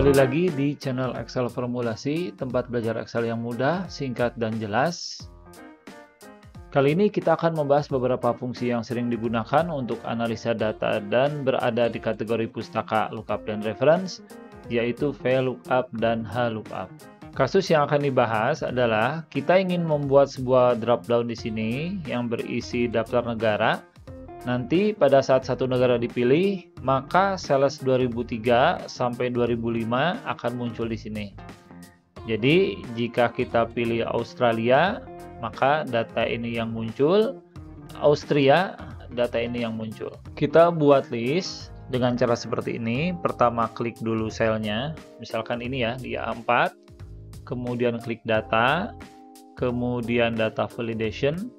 Kembali lagi di channel Excel Formulasi, tempat belajar Excel yang mudah, singkat, dan jelas. Kali ini kita akan membahas beberapa fungsi yang sering digunakan untuk analisa data dan berada di kategori pustaka lookup dan reference, yaitu VLOOKUP dan HLOOKUP. Kasus yang akan dibahas adalah kita ingin membuat sebuah drop-down di sini yang berisi daftar negara. Nanti pada saat satu negara dipilih, maka sales 2003 sampai 2005 akan muncul di sini. Jadi, jika kita pilih Australia, maka data ini yang muncul. Austria, data ini yang muncul. Kita buat list dengan cara seperti ini. Pertama, klik dulu selnya. Misalkan ini ya, di A4. Kemudian klik data. Kemudian data validation.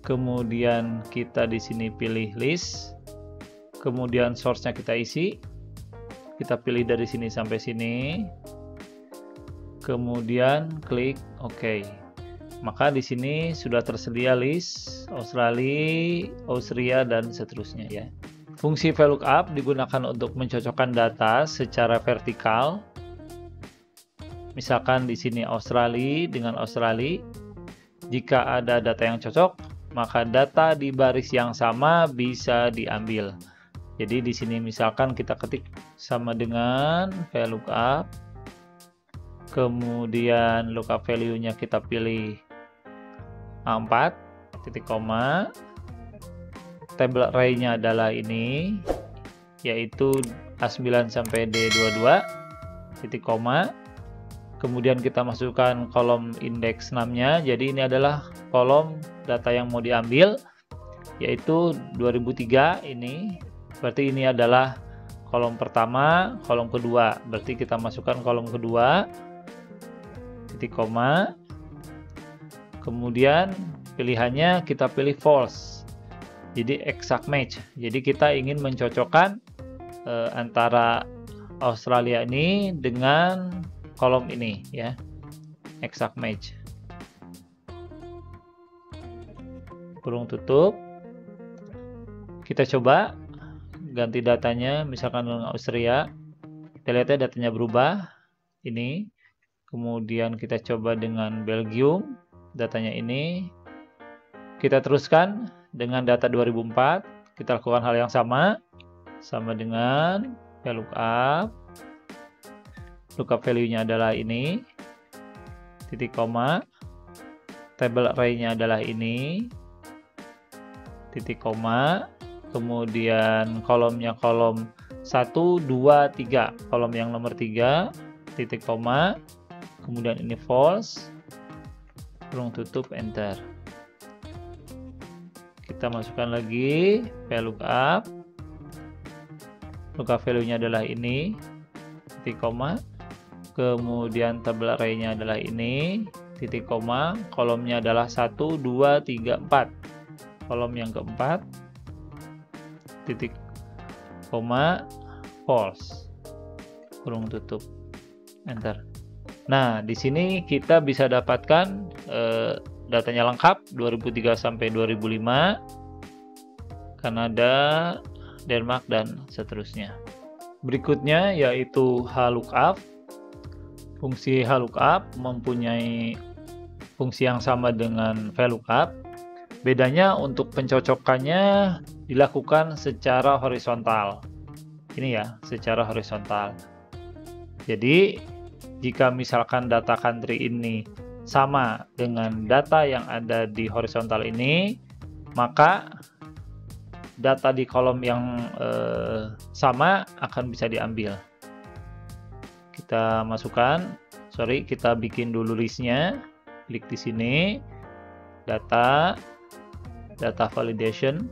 Kemudian kita di sini pilih list, kemudian source-nya kita isi, kita pilih dari sini sampai sini, kemudian klik OK. Maka di sini sudah tersedia list Australia, Austria, dan seterusnya ya. Fungsi VLOOKUP digunakan untuk mencocokkan data secara vertikal. Misalkan di sini Australia dengan Australia, jika ada data yang cocok, maka data di baris yang sama bisa diambil. Jadi di sini misalkan kita ketik sama dengan VLOOKUP, kemudian lookup value-nya kita pilih A4, titik koma, table array-nya adalah ini, yaitu A9 sampai D22, titik koma. Kemudian kita masukkan kolom indeks 6-nya, jadi ini adalah kolom data yang mau diambil, yaitu 2003 ini, berarti ini adalah kolom pertama, kolom kedua, berarti kita masukkan kolom kedua, titik koma, kemudian pilihannya kita pilih false, jadi exact match, jadi kita ingin mencocokkan antara Australia ini dengan kolom ini ya, exact match. Kurung tutup. Kita coba ganti datanya, misalkan dengan Austria. Kita lihat ya datanya berubah. Ini. Kemudian kita coba dengan Belgium, datanya ini. Kita teruskan dengan data 2004. Kita lakukan hal yang sama dengan VLOOKUP. Lookup value-nya adalah ini, titik koma, table array-nya adalah ini, titik koma, kemudian kolomnya kolom 1, 2, 3, kolom yang nomor 3, titik koma, kemudian ini false, kurung tutup, enter. Kita masukkan lagi VLOOKUP, lookup value-nya adalah ini, titik koma, kemudian table array-nya adalah ini, titik koma, kolomnya adalah 1, 2, 3, 4. Kolom yang keempat, titik koma, false. Kurung tutup, enter. Nah, di sini kita bisa dapatkan datanya lengkap 2003 sampai 2005, Kanada, Denmark, dan seterusnya. Berikutnya yaitu HLOOKUP. Fungsi HLOOKUP mempunyai fungsi yang sama dengan VLOOKUP. Bedanya untuk pencocokannya dilakukan secara horizontal. Ini ya, secara horizontal. Jadi, jika misalkan data country ini sama dengan data yang ada di horizontal ini, maka data di kolom yang sama akan bisa diambil. Kita masukkan, kita bikin dulu listnya, klik di sini, data validation,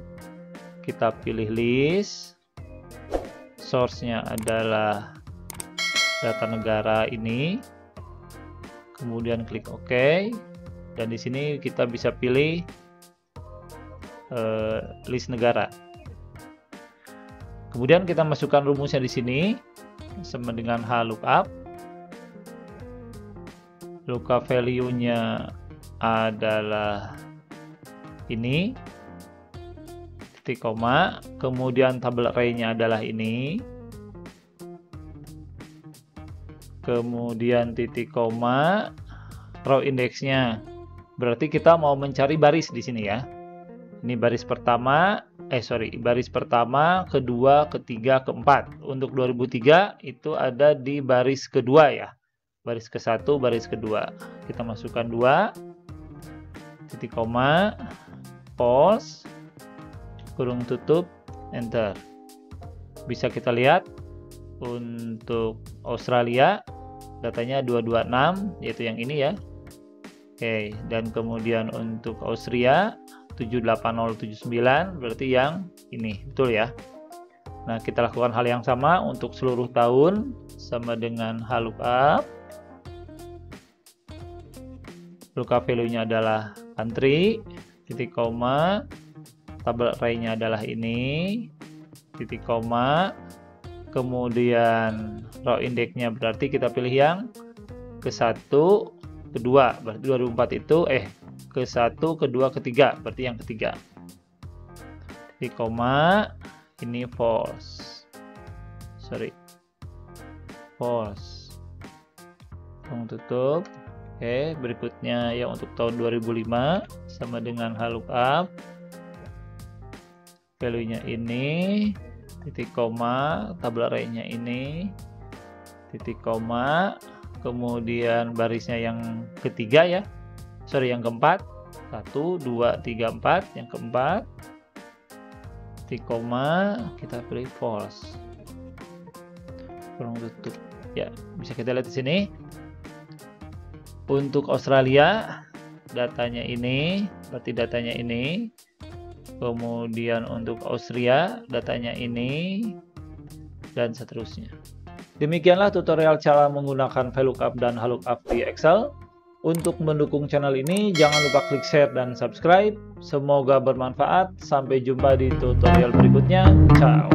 kita pilih list, source-nya adalah data negara ini, kemudian klik OK, dan di sini kita bisa pilih list negara. Kemudian kita masukkan rumusnya di sini sama dengan HLOOKUP. Lookup value-nya adalah ini, titik koma, kemudian table array-nya adalah ini, kemudian titik koma, row indeksnya. Berarti kita mau mencari baris di sini ya. Ini baris pertama, baris pertama, kedua, ketiga, keempat. Untuk 2003 itu ada di baris kedua ya. Baris ke-1, baris kedua. Kita masukkan 2, titik koma, false, kurung tutup, enter. Bisa kita lihat untuk Australia datanya 226, yaitu yang ini ya. Oke, dan kemudian untuk Austria 78079, berarti yang ini, betul ya. Nah, kita lakukan hal yang sama untuk seluruh tahun sama dengan lookup. Lookup value-nya adalah country, titik koma, tabel array-nya adalah ini, titik koma, kemudian row index-nya berarti kita pilih yang ke-1, kedua, berarti 2004 itu ke-1, kedua, ketiga, berarti yang ketiga. Titik koma, ini false. False. Tutup. Oke, berikutnya ya untuk tahun 2005 sama dengan lookup. Value-nya ini, titik koma, tabel array-nya ini, titik koma, kemudian barisnya yang ketiga ya, yang keempat, 1, 2, 3, 4, yang keempat, titik koma, kita pilih false, kurung tutup ya. Bisa kita lihat di sini untuk Australia datanya ini, berarti datanya ini, kemudian untuk Austria datanya ini, dan seterusnya. Demikianlah tutorial cara menggunakan VLOOKUP dan HLOOKUP di Excel. Untuk mendukung channel ini, jangan lupa klik share dan subscribe. Semoga bermanfaat. Sampai jumpa di tutorial berikutnya. Ciao.